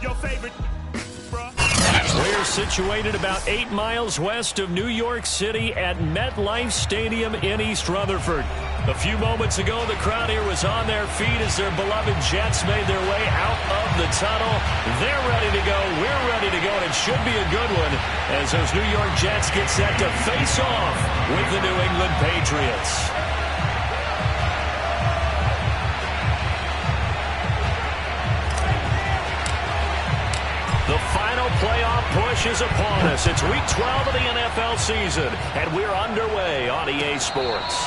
Your favorite, bruh. We're situated about 8 miles west of New York City at MetLife Stadium in East Rutherford. A few moments ago, the crowd here was on their feet as their beloved Jets made their way out of the tunnel. They're ready to go. We're ready to go, and it should be a good one as those New York Jets get set to face off with the New England Patriots. The final playoff push is upon us. It's Week 12 of the NFL season, and we're underway on EA Sports.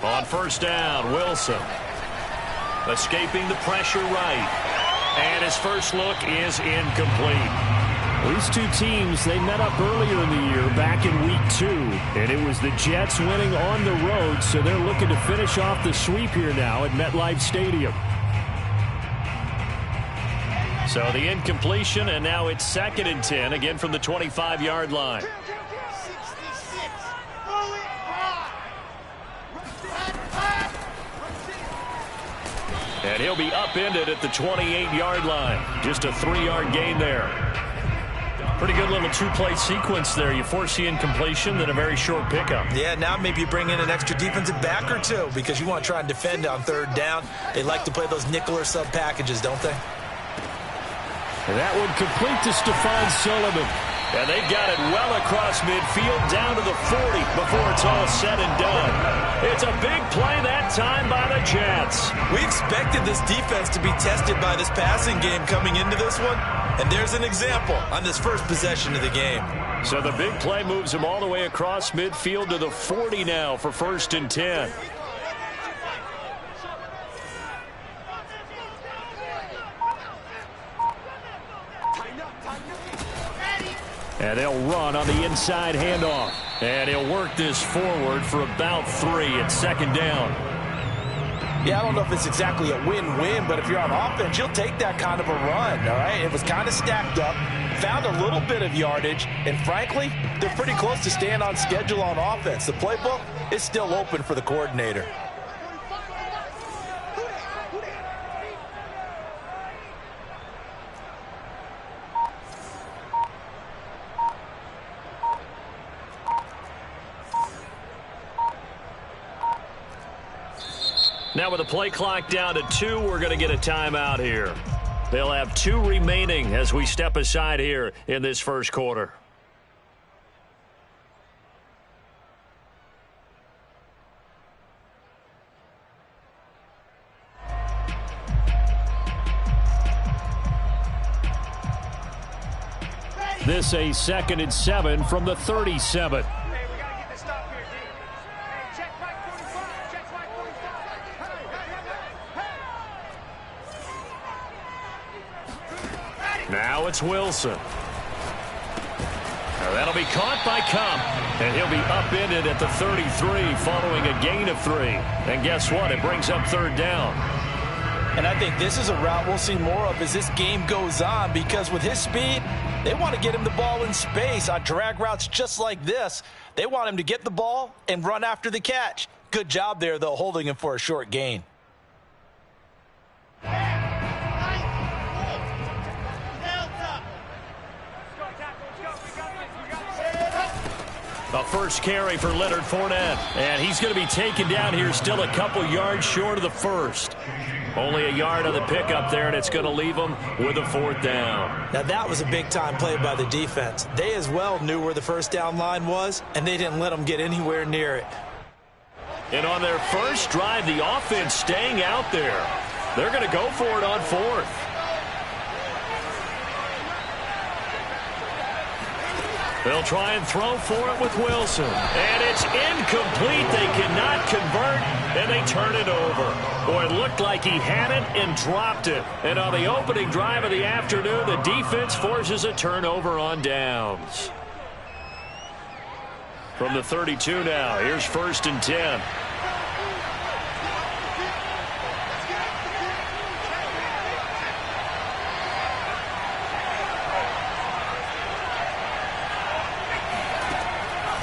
On first down, Wilson. Escaping the pressure right. And his first look is incomplete. These two teams, they met up earlier in the year back in Week 2. And it was the Jets winning on the road, so they're looking to finish off the sweep here now at MetLife Stadium. So the incompletion, and now it's 2nd and 10, again from the 25-yard line. And he'll be upended at the 28-yard line. Just a 3-yard gain there. Pretty good little two-play sequence there. You force the incompletion, then a very short pickup. Yeah, now maybe you bring in an extra defensive back or two because you want to try and defend on 3rd down. They like to play those nickel or sub packages, don't they? And that one complete to Stephon Sullivan. And they've got it well across midfield down to the 40 before it's all said and done. It's a big play that time by the Jets. We expected this defense to be tested by this passing game coming into this one. And there's an example on this first possession of the game. So the big play moves them all the way across midfield to the 40 now for 1st and 10. And they'll run on the inside handoff. And he'll work this forward for about 3 at 2nd down. Yeah, I don't know if it's exactly a win-win, but if you're on offense, you'll take that kind of a run, all right? It was kind of stacked up, found a little bit of yardage, and frankly, they're pretty close to staying on schedule on offense. The playbook is still open for the coordinator. Now with the play clock down to 2, we're going to get a timeout here. They'll have 2 remaining as we step aside here in this first quarter. This a 2nd and 7 from the 37. Now it's Wilson. Now that'll be caught by Kump, and he'll be upended at the 33 following a gain of 3. And guess what? It brings up 3rd down. And I think this is a route we'll see more of as this game goes on because with his speed, they want to get him the ball in space on drag routes just like this. They want him to get the ball and run after the catch. Good job there, though, holding him for a short gain. A first carry for Leonard Fournette. And he's going to be taken down here still a couple yards short of the first. Only a yard on the pickup there, and it's going to leave him with a 4th down. Now that was a big-time play by the defense. They as well knew where the first down line was, and they didn't let them get anywhere near it. And on their first drive, the offense staying out there. They're going to go for it on 4th. They'll try and throw for it with Wilson. And it's incomplete. They cannot convert, and they turn it over. Boy, it looked like he had it and dropped it. And on the opening drive of the afternoon, the defense forces a turnover on downs. From the 32 now, here's 1st and 10.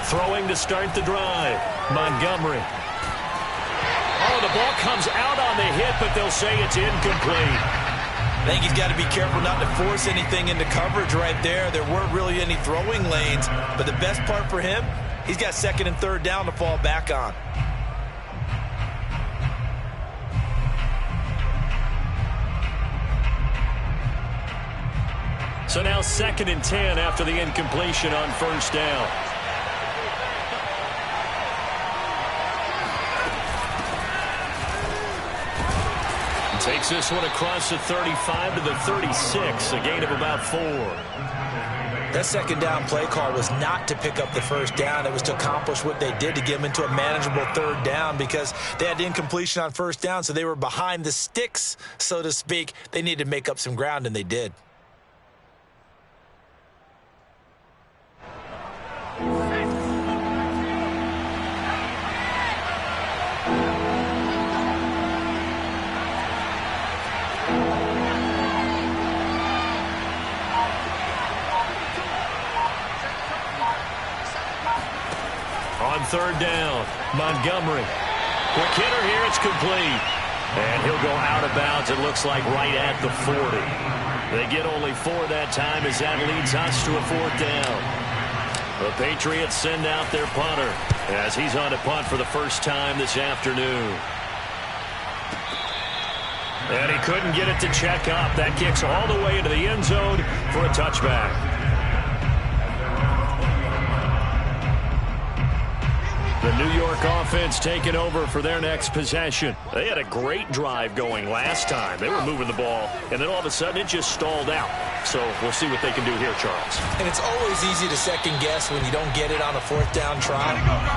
Throwing to start the drive, Montgomery. Oh, the ball comes out on the hit, but they'll say it's incomplete. I think he's got to be careful not to force anything into coverage right there. There weren't really any throwing lanes, but the best part for him, he's got 2nd and 3rd down to fall back on. So now 2nd and 10 after the incompletion on 1st down. Takes this one across the 35 to the 36, a gain of about 4. That 2nd down play call was not to pick up the 1st down. It was to accomplish what they did to get them into a manageable 3rd down because they had incompletion on 1st down, so they were behind the sticks, so to speak. They needed to make up some ground, and they did. On 3rd down, Montgomery. Quick hitter here, it's complete. And he'll go out of bounds, it looks like right at the 40. They get only 4 that time as that leads us to a 4th down. The Patriots send out their punter as he's on to punt for the first time this afternoon. And he couldn't get it to check up. That kicks all the way into the end zone for a touchback. The New York offense taking over for their next possession. They had a great drive going last time. They were moving the ball, and then all of a sudden it just stalled out. So we'll see what they can do here, Charles. And it's always easy to second guess when you don't get it on a 4th down try.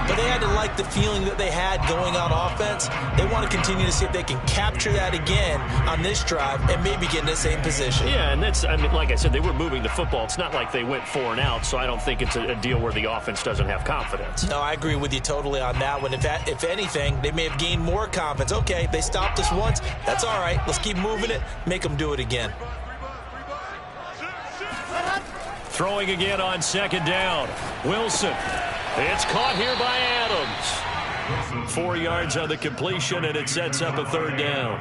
But they had to like the feeling that they had going on offense. They want to continue to see if they can capture that again on this drive and maybe get in the same position. Yeah, and that's, I mean, like I said, they were moving the football. It's not like they went 4 and out, so I don't think it's a deal where the offense doesn't have confidence. No, I agree with you totally on that one. If anything, they may have gained more confidence. Okay, they stopped us once. That's all right. Let's keep moving it. Make them do it again. Throwing again on 2nd down. Wilson. It's caught here by Adams. 4 yards on the completion, and it sets up a 3rd down.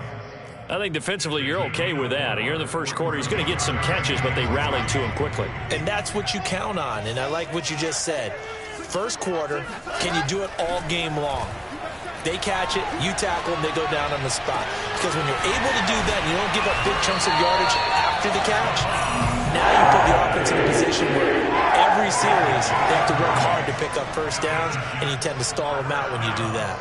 I think defensively you're okay with that. Here in the first quarter, he's going to get some catches, but they rallied to him quickly. And that's what you count on, and I like what you just said. First quarter, can you do it all game long? They catch it, you tackle them, they go down on the spot. Because when you're able to do that and you don't give up big chunks of yardage after the catch, now you put the offense in a position where every series they have to work hard to pick up 1st downs, and you tend to stall them out when you do that.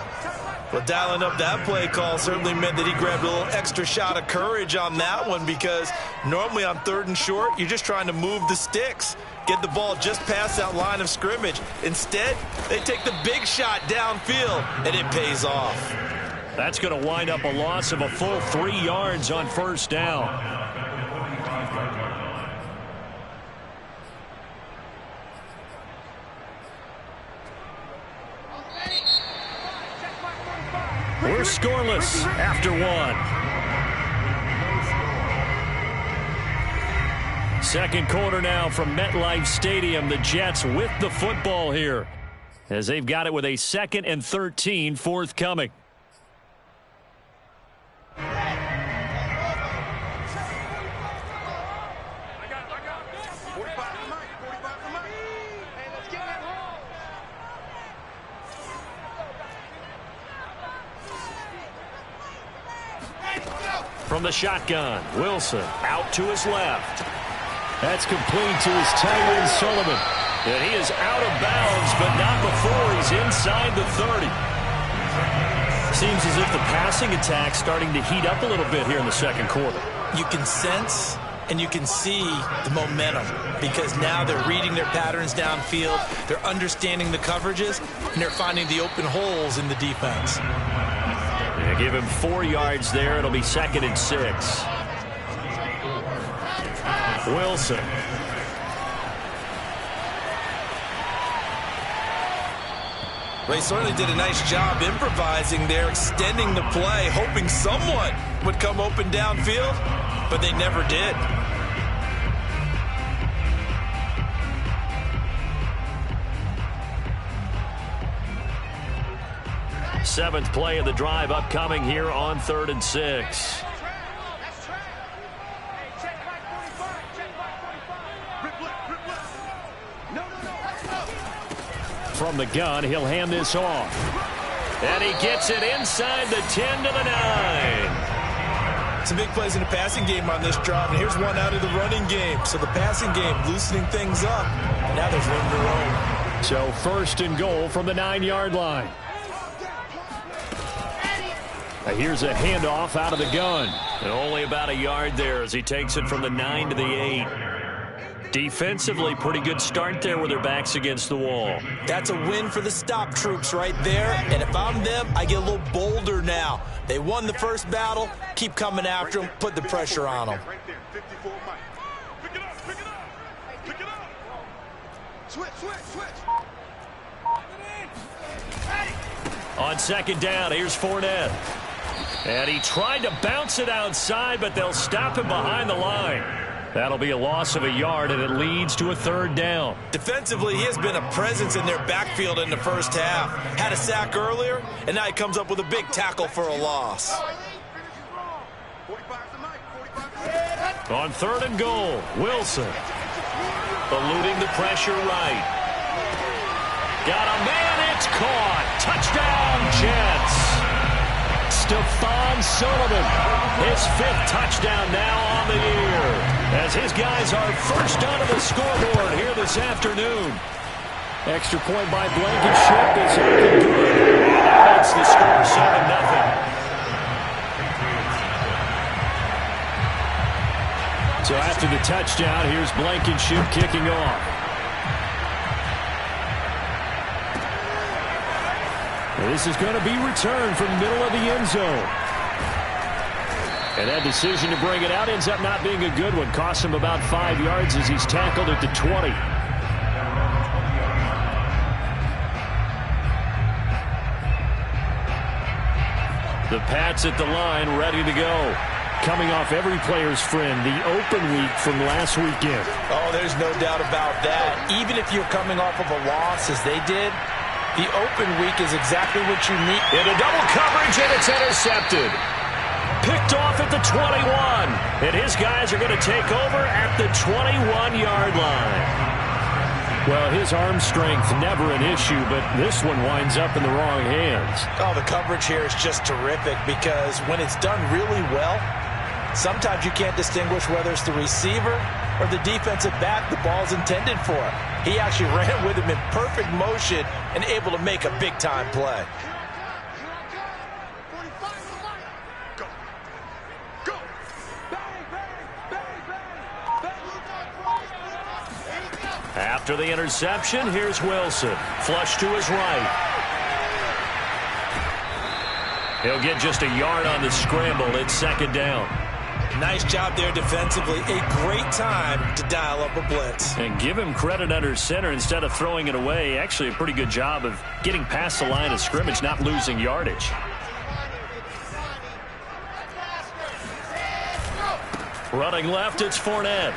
Well, dialing up that play call certainly meant that he grabbed a little extra shot of courage on that one, because normally on 3rd and short, you're just trying to move the sticks, get the ball just past that line of scrimmage. Instead, they take the big shot downfield, and it pays off. That's going to wind up a loss of a full 3 yards on 1st down. We're scoreless after 1. Second quarter now from MetLife Stadium. The Jets with the football here as they've got it with a 2nd and 13 forthcoming. From the shotgun, Wilson out to his left. That's complete to his tight end, Sullivan. And he is out of bounds, but not before he's inside the 30. Seems as if the passing attack's starting to heat up a little bit here in the second quarter. You can sense and you can see the momentum, because now they're reading their patterns downfield, they're understanding the coverages, and they're finding the open holes in the defense. They give him 4 yards there. It'll be 2nd and 6. Wilson. They certainly did a nice job improvising there, extending the play, hoping someone would come open downfield, but they never did. Seventh play of the drive upcoming here on 3rd and 6. From the gun, he'll hand this off. And he gets it inside the 10 to the 9. Some big plays in the passing game on this drive, and here's one out of the running game. So the passing game loosening things up. Now there's room to roam. So 1st and goal from the 9-yard line. Here's a handoff out of the gun. And only about a yard there as he takes it from the 9 to the 8. Defensively, pretty good start there with their backs against the wall. That's a win for the stop troops right there. And if I'm them, I get a little bolder now. They won the first battle. Keep coming after them. Put the pressure on them. Right there, 54 Mike. Pick it up, pick it up, pick it up. Switch. On 2nd down, here's Fournette. And he tried to bounce it outside, but they'll stop him behind the line. That'll be a loss of a yard, and it leads to a 3rd down. Defensively, he has been a presence in their backfield in the first half. Had a sack earlier, and now he comes up with a big tackle for a loss. On 3rd and goal, Wilson. Eluding the pressure right. Got a man, it's caught. Touchdown, Jets. Stephon Sullivan, his 5th touchdown now on the year, as his guys are first onto the scoreboard here this afternoon. Extra point by Blankenship is good. That makes the score 7-0. So after the touchdown, here's Blankenship kicking off. This is going to be returned from the middle of the end zone. And that decision to bring it out ends up not being a good one. Costs him about 5 yards as he's tackled at the 20. The Pats at the line, ready to go. Coming off every player's friend, the open week from last weekend. Oh, there's no doubt about that. Even if you're coming off of a loss as they did, the open week is exactly what you need. Into double coverage, and it's intercepted. Picked off at the 21. And his guys are going to take over at the 21-yard line. Well, his arm strength never an issue, but this one winds up in the wrong hands. Oh, the coverage here is just terrific because when it's done really well, sometimes you can't distinguish whether it's the receiver or the defensive back the ball's intended for. He actually ran with him in perfect motion and able to make a big-time play. After the interception, here's Wilson. Flush to his right. He'll get just a yard on the scramble. It's 2nd down. Nice job there defensively. A great time to dial up a blitz. And give him credit under center instead of throwing it away. Actually, a pretty good job of getting past the line of scrimmage, not losing yardage. Running left, it's Fournette.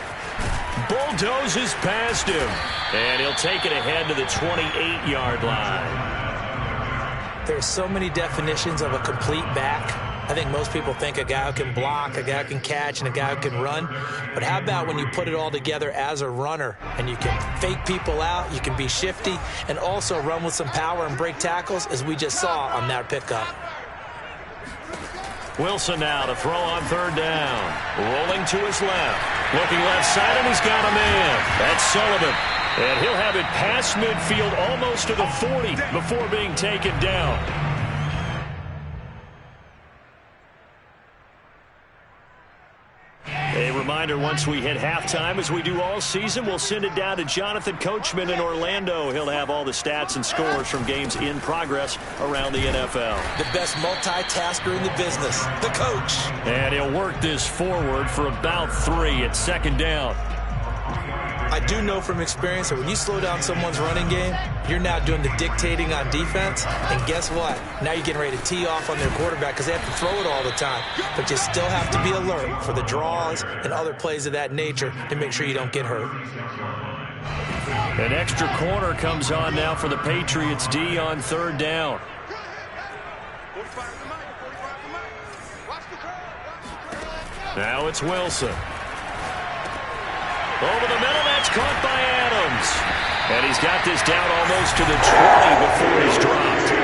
Bulldozes past him. And he'll take it ahead to the 28-yard line. There's so many definitions of a complete back. I think most people think a guy who can block, a guy who can catch, and a guy who can run. But how about when you put it all together as a runner and you can fake people out, you can be shifty, and also run with some power and break tackles, as we just saw on that pickup. Wilson now to throw on 3rd down. Rolling to his left. Looking left side, and he's got a man. That's Sullivan. And he'll have it past midfield almost to the 40 before being taken down. A reminder, once we hit halftime, as we do all season, we'll send it down to Jonathan Coachman in Orlando. He'll have all the stats and scores from games in progress around the NFL. The best multitasker in the business, the coach. And he'll work this forward for about 3 at 2nd down. I I do know from experience that when you slow down someone's running game, you're now doing the dictating on defense. And guess what? Now you're getting ready to tee off on their quarterback because they have to throw it all the time. But you still have to be alert for the draws and other plays of that nature to make sure you don't get hurt. An extra corner comes on now for the Patriots D on third down. Now it's Wilson. Over the middle, that's caught by Adams. And he's got this down almost to the 20 before he's dropped.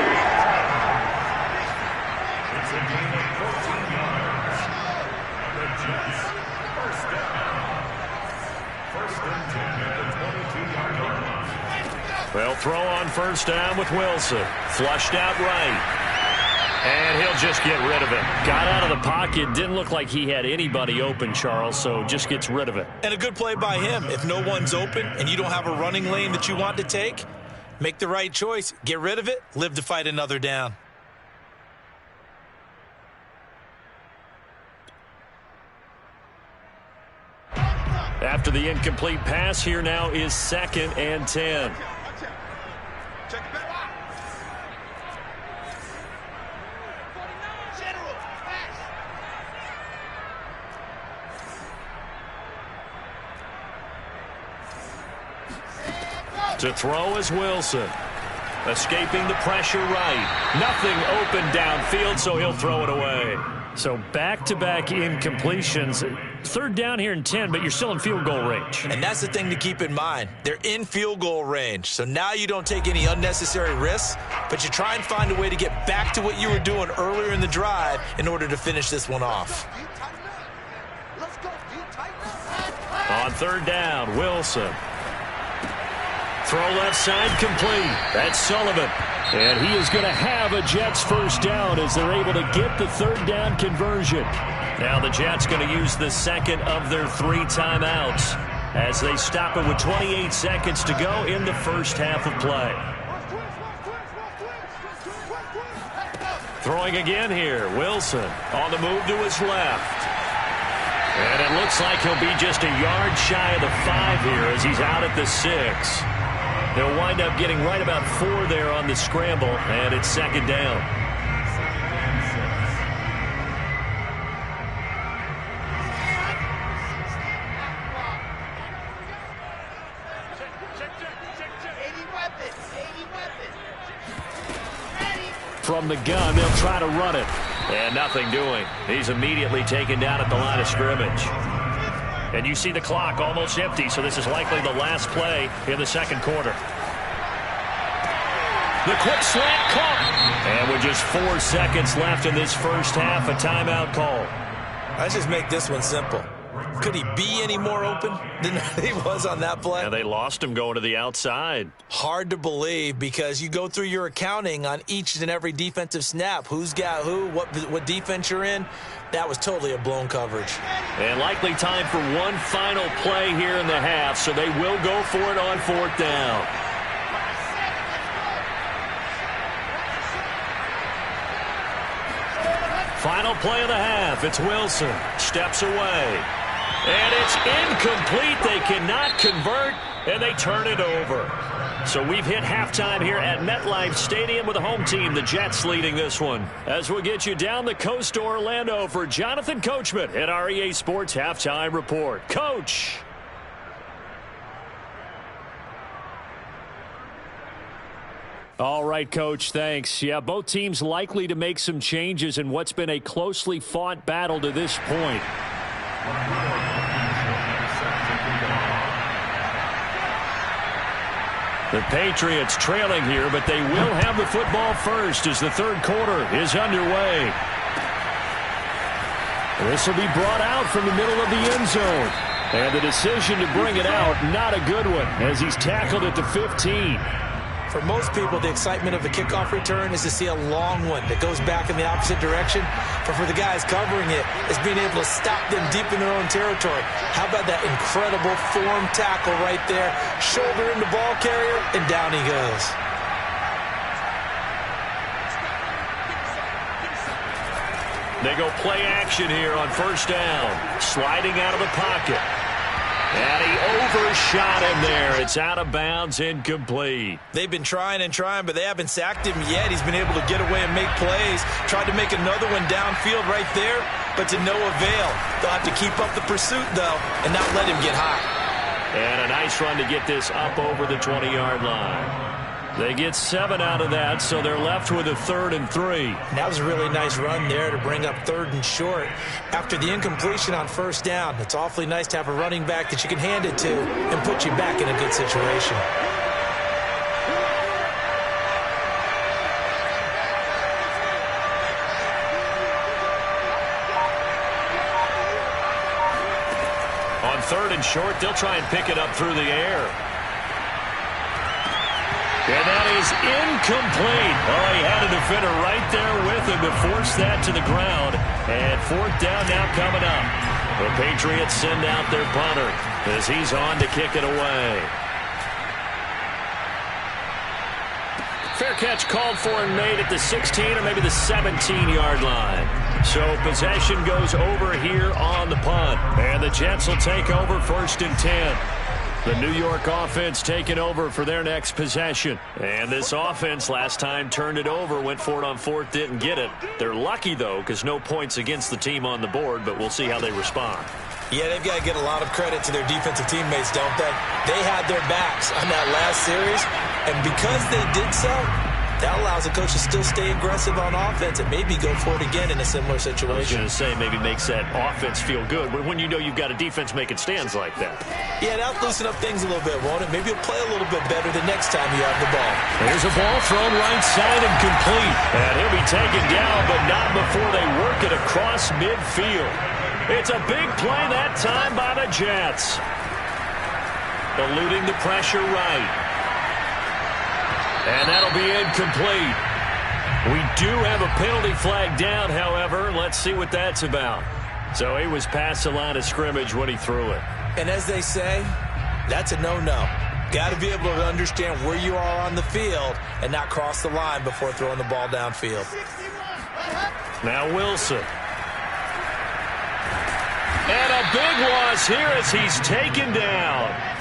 They'll throw on first down with Wilson. Flushed out right. And he'll just get rid of it. Got out of the pocket. Didn't look like he had anybody open, Charles, so just gets rid of it. And a good play by him. If no one's open and you don't have a running lane that you want to take, make the right choice. Get rid of it. Live to fight another down. After the incomplete pass, here now is 2nd and 10. To throw is Wilson. Escaping the pressure right. Nothing open downfield, so he'll throw it away. So back-to-back incompletions. Third down here in 10, but you're still in field goal range. And that's the thing to keep in mind. They're in field goal range. So now you don't take any unnecessary risks, but you try and find a way to get back to what you were doing earlier in the drive in order to finish this one off. On third down, Wilson. Throw left side complete. That's Sullivan. And he is going to have a Jets first down as they're able to get the third down conversion. Now the Jets going to use the second of their 3 timeouts as they stop it with 28 seconds to go in the first half of play. Throwing again here, Wilson on the move to his left. And it looks like he'll be just a yard shy of the 5 here as he's out at the 6. They'll wind up getting right about 4 there on the scramble, and it's 2nd down. From the gun, they'll try to run it. And nothing doing. He's immediately taken down at the line of scrimmage. And you see the clock almost empty, so this is likely the last play in the second quarter. The quick slant caught. And with just 4 seconds left in this first half, a timeout call. Let's just make this one simple. Could he be any more open than he was on that play? And they lost him going to the outside. Hard to believe because you go through your accounting on each and every defensive snap. Who's got who, what defense you're in. That was totally a blown coverage. And likely time for one final play here in the half, so they will go for it on 4th down. Final play of the half. It's Wilson. Steps away. And it's incomplete. They cannot convert, and they turn it over. So we've hit halftime here at MetLife Stadium with the home team, the Jets, leading this one. As we'll get you down the coast to Orlando for Jonathan Coachman at our EA Sports Halftime Report. Coach. All right, Coach, thanks. Yeah, both teams likely to make some changes in what's been a closely fought battle to this point. The Patriots trailing here, but they will have the football first as the third quarter is underway. This will be brought out from the middle of the end zone. And the decision to bring it out, not a good one, as he's tackled at the 15. For most people, the excitement of the kickoff return is to see a long one that goes back in the opposite direction. But for the guys covering it, it's being able to stop them deep in their own territory. How about that incredible form tackle right there? Shoulder into ball carrier, and down he goes. They go play action here on first down. Sliding out of the pocket. And he overshot him there. It's out of bounds, incomplete. They've been trying and trying, but they haven't sacked him yet. He's been able to get away and make plays. Tried to make another one downfield right there, but to no avail. They'll have to keep up the pursuit, though, and not let him get high. And a nice run to get this up over the 20-yard line. They get 7 out of that, so they're left with a 3rd and 3. That was a really nice run there to bring up 3rd and short. After the incompletion on 1st down, it's awfully nice to have a running back that you can hand it to and put you back in a good situation. On 3rd and short, they'll try and pick it up through the air. And that is incomplete. Oh, he had a defender right there with him to force that to the ground. And 4th down now coming up. The Patriots send out their punter as he's on to kick it away. Fair catch called for and made at the 16 or maybe the 17-yard line. So possession goes over here on the punt. And the Jets will take over 1st and 10. The New York offense taking over for their next possession. And this offense last time turned it over, went for it on 4th, didn't get it. They're lucky, though, because no points against the team on the board, but we'll see how they respond. Yeah, they've got to get a lot of credit to their defensive teammates, don't they? They had their backs on that last series, and because they did so, that allows the coach to still stay aggressive on offense and maybe go for it again in a similar situation. I was going to say maybe makes that offense feel good when you know you've got a defense making stands like that. Yeah, that'll loosen up things a little bit, won't it? Maybe you'll play a little bit better the next time you have the ball. There's a ball thrown right side and complete. And he'll be taken down, but not before they work it across midfield. It's a big play that time by the Jets. Eluding the pressure right. And that'll be incomplete. We do have a penalty flag down, however. Let's see what that's about. So he was past the line of scrimmage when he threw it. And as they say, that's a no-no. Got to be able to understand where you are on the field and not cross the line before throwing the ball downfield. Now Wilson. And a big loss here as he's taken down.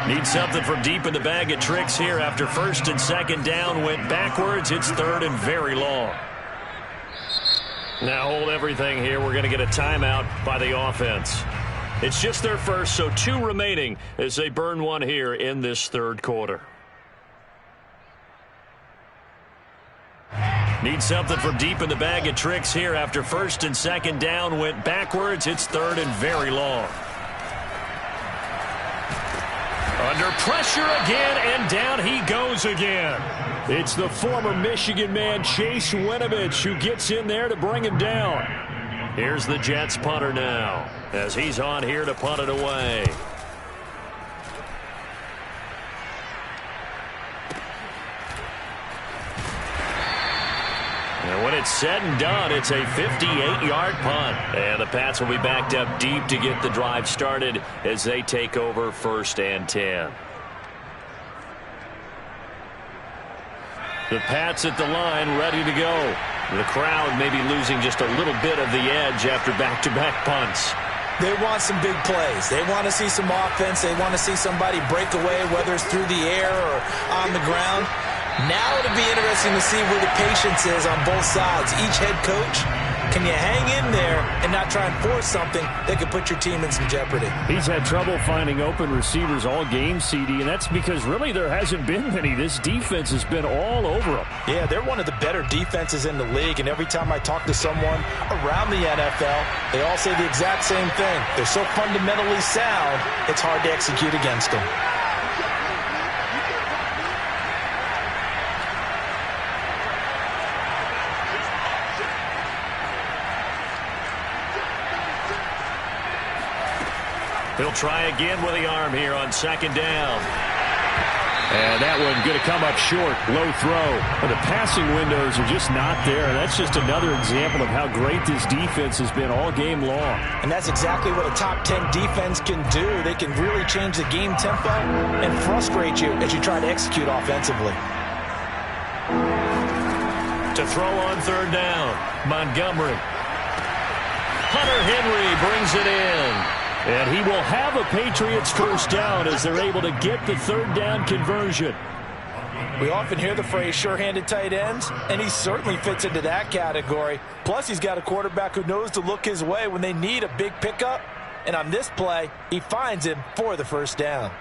Need something from deep in the bag of tricks here after 1st and 2nd down went backwards. It's 3rd and very long. Now hold everything here. We're going to get a timeout by the offense. It's just their first, so 2 remaining as they burn one here in this 3rd quarter. Need something from deep in the bag of tricks here after 1st and 2nd down went backwards. It's 3rd and very long. Under pressure again, and down he goes again. It's the former Michigan man, Chase Winovich, who gets in there to bring him down. Here's the Jets punter now, as he's on here to punt it away. And when it's said and done, it's a 58-yard punt. And the Pats will be backed up deep to get the drive started as they take over 1st and 10. The Pats at the line ready to go. The crowd may be losing just a little bit of the edge after back-to-back punts. They want some big plays. They want to see some offense. They want to see somebody break away, whether it's through the air or on the ground. Now it'll be interesting to see where the patience is on both sides. Each head coach, can you hang in there and not try and force something that could put your team in some jeopardy? He's had trouble finding open receivers all game, CD, and that's because really there hasn't been many. This defense has been all over them. Yeah, they're one of the better defenses in the league, and every time I talk to someone around the NFL, they all say the exact same thing. They're so fundamentally sound, it's hard to execute against them. He'll try again with the arm here on 2nd down. And that one going to come up short. Low throw. But the passing windows are just not there. That's just another example of how great this defense has been all game long. And that's exactly what a top 10 defense can do. They can really change the game tempo and frustrate you as you try to execute offensively. To throw on 3rd down, Montgomery. Hunter Henry brings it in. And he will have a Patriots first down as they're able to get the third down conversion. We often hear the phrase sure-handed tight ends, and he certainly fits into that category. Plus, he's got a quarterback who knows to look his way when they need a big pickup. And on this play, he finds him for the first down.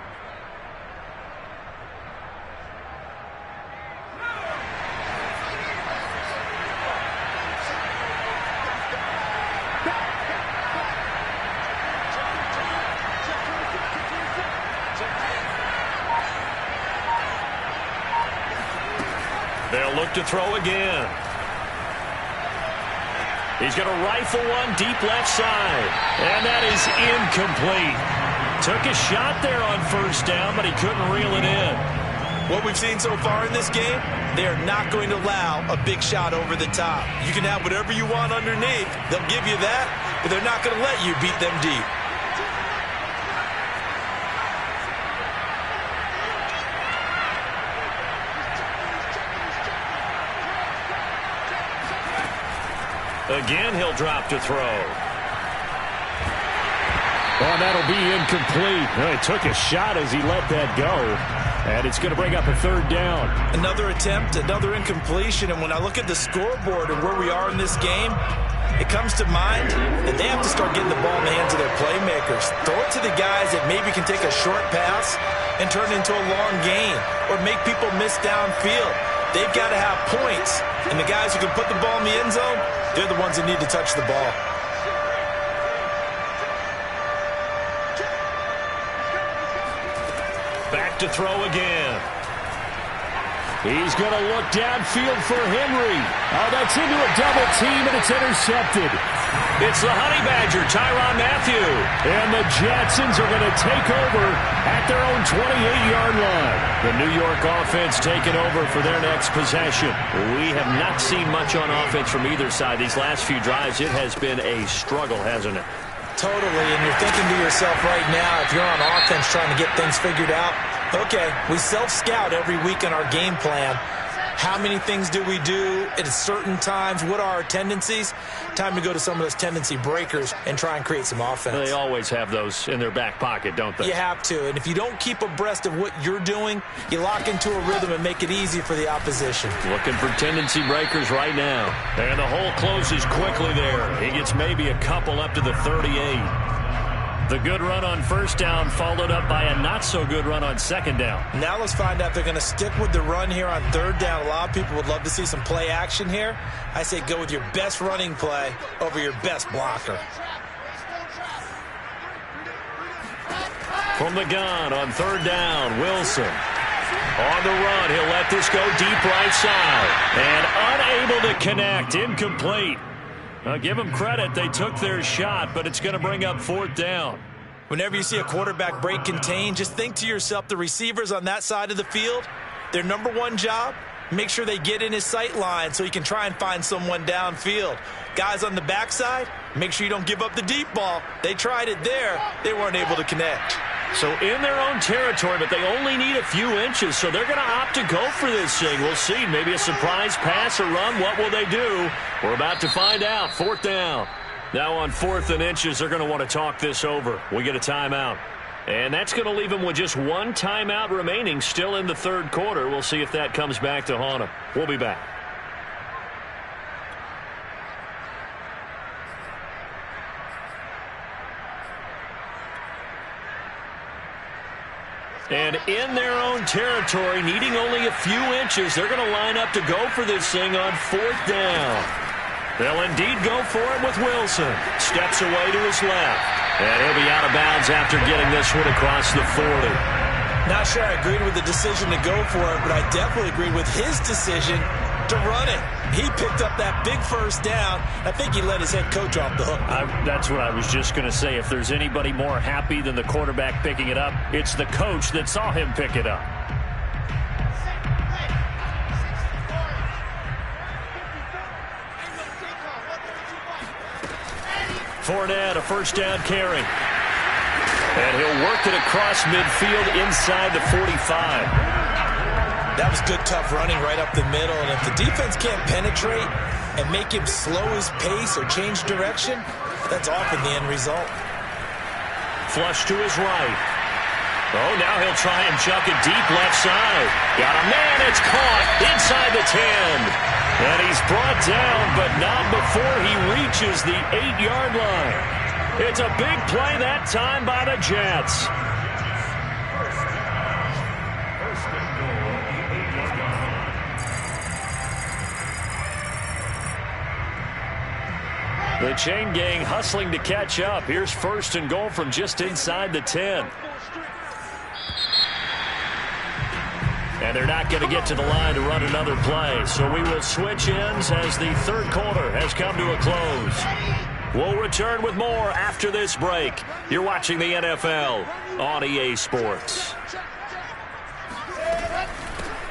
They'll look to throw again. He's going to rifle one deep left side. And that is incomplete. Took a shot there on first down, but he couldn't reel it in. What we've seen so far in this game, they are not going to allow a big shot over the top. You can have whatever you want underneath. They'll give you that, but they're not going to let you beat them deep. Again, he'll drop to throw. Oh, that'll be incomplete. He took a shot as he let that go. And it's going to bring up a third down. Another attempt, another incompletion. And when I look at the scoreboard and where we are in this game, it comes to mind that they have to start getting the ball in the hands of their playmakers. Throw it to the guys that maybe can take a short pass and turn it into a long gain or make people miss downfield. They've got to have points. And the guys who can put the ball in the end zone, they're the ones that need to touch the ball. Back to throw again. He's going to look downfield for Henry. Oh, that's into a double team, and it's intercepted. It's the Honey Badger, Tyrann Mathieu. And the Jetsons are going to take over at their own 28-yard line. The New York offense taking over for their next possession. We have not seen much on offense from either side. These last few drives, it has been a struggle, hasn't it? Totally, and you're thinking to yourself right now, if you're on offense trying to get things figured out, okay, we self-scout every week in our game plan. How many things do we do at certain times? What are our tendencies? Time to go to some of those tendency breakers and try and create some offense. They always have those in their back pocket, don't they? You have to, and if you don't keep abreast of what you're doing, you lock into a rhythm and make it easy for the opposition. Looking for tendency breakers right now. And the hole closes quickly there. He gets maybe a couple up to the 38. The good run on first down followed up by a not-so-good run on second down. Now let's find out if they're going to stick with the run here on third down. A lot of people would love to see some play action here. I say go with your best running play over your best blocker. From the gun on third down, Wilson. On the run, he'll let this go deep right side. And unable to connect, incomplete. Give them credit. They took their shot, but it's going to bring up fourth down. Whenever you see a quarterback break contain, just think to yourself, the receivers on that side of the field, their number one job, make sure they get in his sight line so he can try and find someone downfield. Guys on the backside, make sure you don't give up the deep ball. They tried it there. They weren't able to connect. So in their own territory, but they only need a few inches, so they're going to opt to go for this thing. We'll see. Maybe a surprise pass or run. What will they do? We're about to find out. Fourth down. Now on fourth and inches, they're going to want to talk this over. We get a timeout. And that's going to leave them with just one timeout remaining still in the third quarter. We'll see if that comes back to haunt them. We'll be back. And in their own territory, needing only a few inches, they're going to line up to go for this thing on fourth down. They'll indeed go for it with Wilson. Steps away to his left. And he'll be out of bounds after getting this one across the 40. Not sure I agreed with the decision to go for it, but I definitely agreed with his decision to run it. He picked up that big first down. I think he let his head coach off the hook. That's what I was just going to say. If there's anybody more happy than the quarterback picking it up, it's the coach that saw him pick it up. Fournette, a first down carry. And he'll work it across midfield inside the 45. That was good, tough running right up the middle. And if the defense can't penetrate and make him slow his pace or change direction, that's often the end result. Flush to his right. Oh, now he'll try and chuck it deep left side. Got a man. It's caught inside the 10. And he's brought down, but not before he reaches the 8-yard line. It's a big play that time by the Jets. The chain gang hustling to catch up. Here's 1st and goal from just inside the 10. And they're not going to get to the line to run another play. So we will switch ends as the 3rd quarter has come to a close. We'll return with more after this break. You're watching the NFL on EA Sports.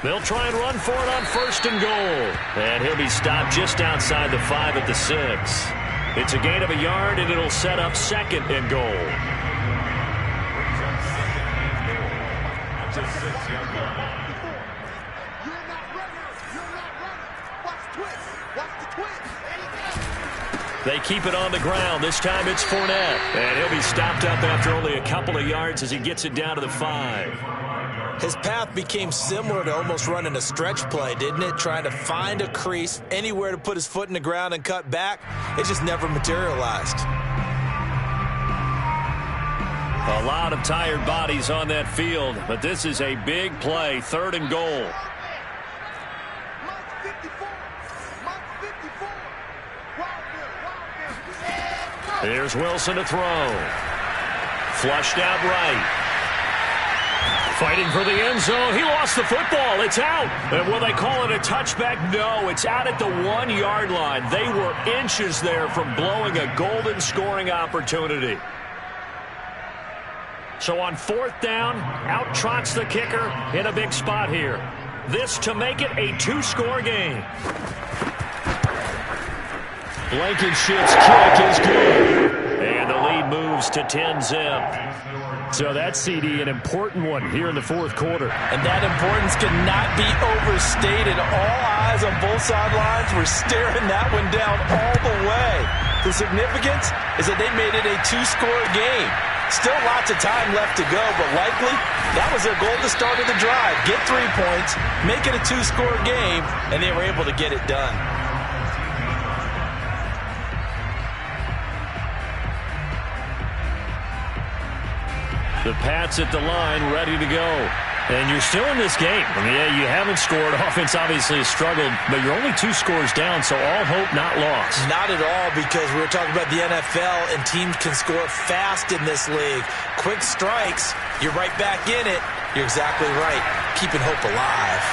They'll try and run for it on 1st and goal. And he'll be stopped just outside the 5 at the 6. It's a gain of a yard, and it'll set up 2nd and goal. They keep it on the ground. This time it's Fournette. And he'll be stopped up after only a couple of yards as he gets it down to the 5. His path became similar to almost running a stretch play, didn't it? Trying to find a crease, anywhere to put his foot in the ground and cut back. It just never materialized. A lot of tired bodies on that field, but this is a big play, 3rd and goal. Here's Wilson to throw. Flushed out right. Fighting for the end zone. He lost the football. It's out. And will they call it a touchback? No, it's out at the 1-yard line. They were inches there from blowing a golden scoring opportunity. So on 4th down, out trots the kicker in a big spot here. This to make it a 2-score game. Blankenship's kick is good. And the lead moves to 10-zip. So that CD, an important one here in the 4th quarter. And that importance cannot be overstated. All eyes on both sidelines were staring that one down all the way. The significance is that they made it a 2-score game. Still lots of time left to go, but likely that was their goal to start of the drive. Get 3 points, make it a 2-score game, and they were able to get it done. The Pats at the line, ready to go. And you're still in this game. I mean, yeah, you haven't scored. Offense obviously has struggled, but you're only 2 scores down, so all hope not lost. Not at all, because we were talking about the NFL, and teams can score fast in this league. Quick strikes, you're right back in it. You're exactly right. Keeping hope alive.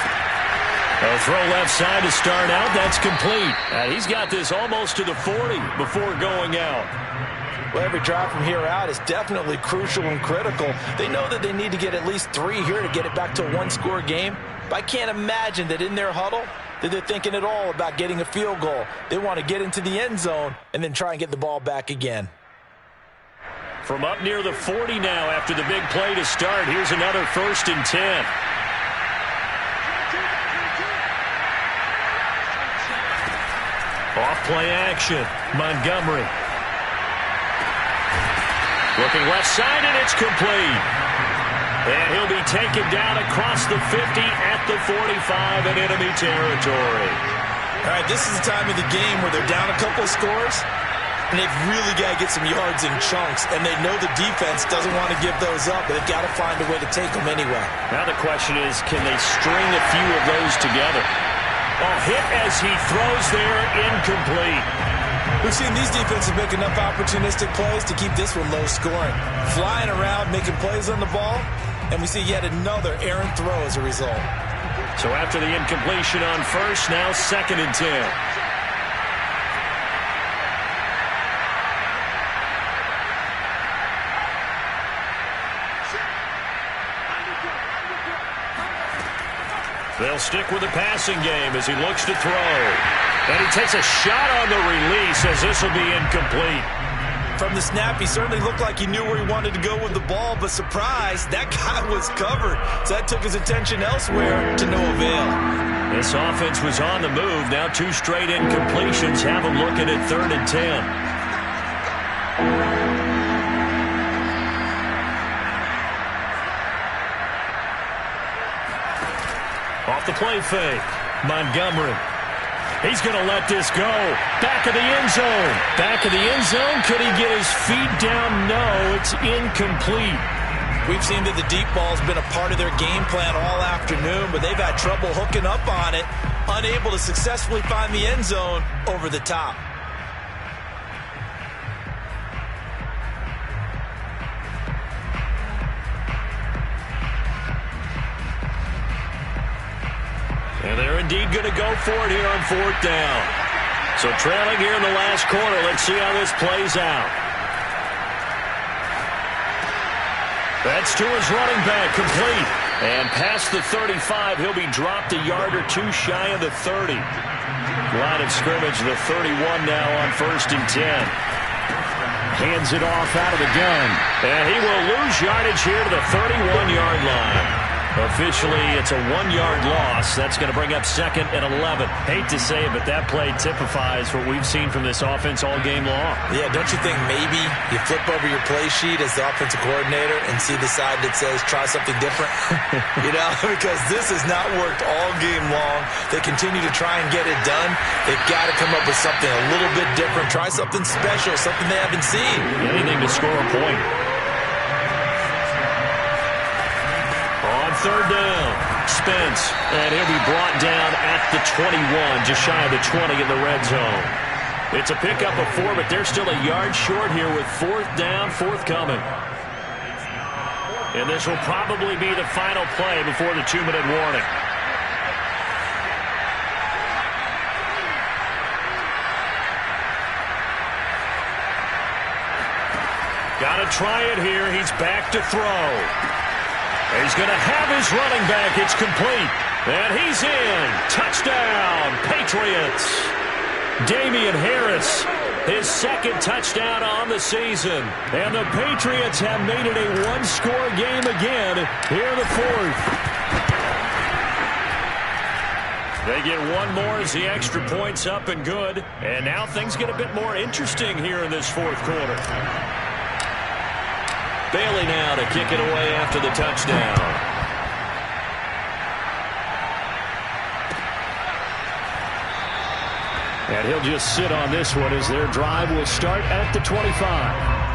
A throw left side to start out. That's complete. And he's got this almost to the 40 before going out. Well, every drive from here out is definitely crucial and critical. They know that they need to get at least 3 here to get it back to a 1-score game. But I can't imagine that in their huddle that they're thinking at all about getting a field goal. They want to get into the end zone and then try and get the ball back again. From up near the 40 now after the big play to start, here's another 1st and 10. Off play action. Montgomery. Looking left side, and it's complete. And he'll be taken down across the 50 at the 45 in enemy territory. All right, this is the time of the game where they're down a couple of scores, and they've really got to get some yards in chunks, and they know the defense doesn't want to give those up, but they've got to find a way to take them anyway. Now the question is, can they string a few of those together? Oh, hit as he throws there, incomplete. We've seen these defenses make enough opportunistic plays to keep this one low scoring. Flying around, making plays on the ball, and we see yet another errant throw as a result. So after the incompletion on 1st, now 2nd and 10. They'll stick with the passing game as he looks to throw. And he takes a shot on the release as this will be incomplete. From the snap, he certainly looked like he knew where he wanted to go with the ball, but surprise, that guy was covered. So that took his attention elsewhere to no avail. This offense was on the move. Now 2 straight incompletions have them looking at 3rd and 10. Off the play fake. Montgomery. He's going to let this go. Back of the end zone. Back of the end zone. Could he get his feet down? No, it's incomplete. We've seen that the deep ball's been a part of their game plan all afternoon, but they've had trouble hooking up on it, unable to successfully find the end zone over the top. And they're indeed going to go for it here on fourth down. So trailing here in the last quarter. Let's see how this plays out. That's to his running back, complete. And past the 35, he'll be dropped a yard or two shy of the 30. Line of scrimmage, the 31 now on 1st and 10. Hands it off out of the gun. And he will lose yardage here to the 31-yard line. Officially, it's a 1-yard loss. That's going to bring up 2nd and 11. Hate to say it, but that play typifies what we've seen from this offense all game long. Yeah, don't you think maybe you flip over your play sheet as the offensive coordinator and see the side that says try something different? You know, because this has not worked all game long. They continue to try and get it done. They've got to come up with something a little bit different. Try something special, something they haven't seen. Anything to score a point. Third down, Spence, and he'll be brought down at the 21, just shy of the 20 in the red zone. It's a pickup of 4, but they're still a yard short here with fourth down, forthcoming. And this will probably be the final play before the 2-minute warning. Got to try it here. He's back to throw. He's going to have his running back. It's complete. And he's in. Touchdown, Patriots. Damian Harris, his 2nd touchdown on the season. And the Patriots have made it a one-score game again here in the 4th. They get one more as the extra point's up and good. And now things get a bit more interesting here in this 4th quarter. Bailey now to kick it away after the touchdown. And he'll just sit on this one as their drive will start at the 25.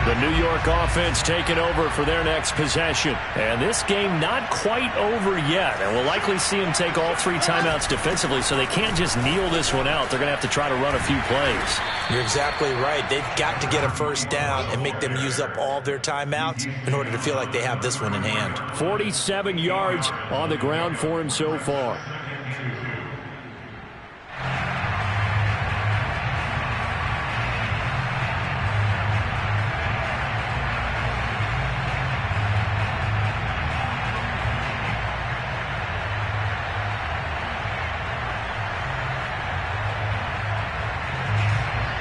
The New York offense taking over for their next possession. And this game not quite over yet. And we'll likely see them take all 3 timeouts defensively, so they can't just kneel this one out. They're going to have to try to run a few plays. You're exactly right. They've got to get a first down and make them use up all their timeouts in order to feel like they have this one in hand. 47 yards on the ground for him so far.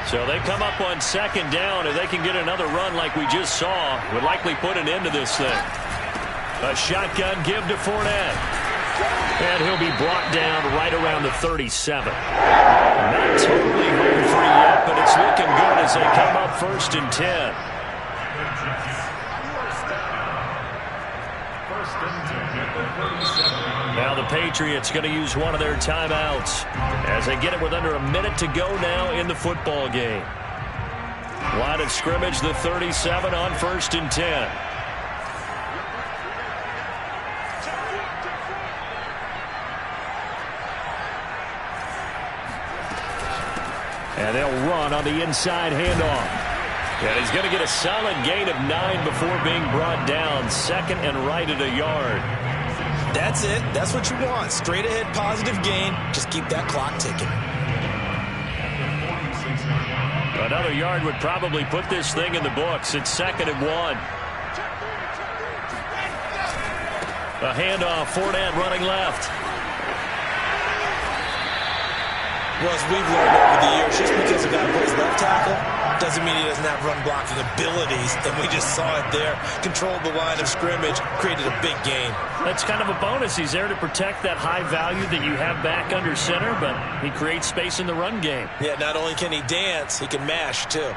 So they come up on 2nd down. If they can get another run like we just saw, would likely put an end to this thing. A shotgun give to Fournette. And he'll be brought down right around the 37. Not totally home free yet, but it's looking good as they come up 1st and 10. Now the Patriots going to use one of their timeouts as they get it with under a minute to go now in the football game. Line of scrimmage, the 37 on 1st and 10. And they'll run on the inside handoff. And he's going to get a solid gain of 9 before being brought down. 2nd and right at a yard. That's it. That's what you want. Straight ahead positive gain. Just keep that clock ticking. Another yard would probably put this thing in the books. It's 2nd and 1. A handoff. Fournette running left. Well, as we've learned over the years, just because a guy plays left tackle doesn't mean he doesn't have run blocking abilities, and we just saw it there. Controlled the line of scrimmage, created a big gain. That's kind of a bonus. He's there to protect that high value that you have back under center, but he creates space in the run game. Yeah, not only can he dance, he can mash too.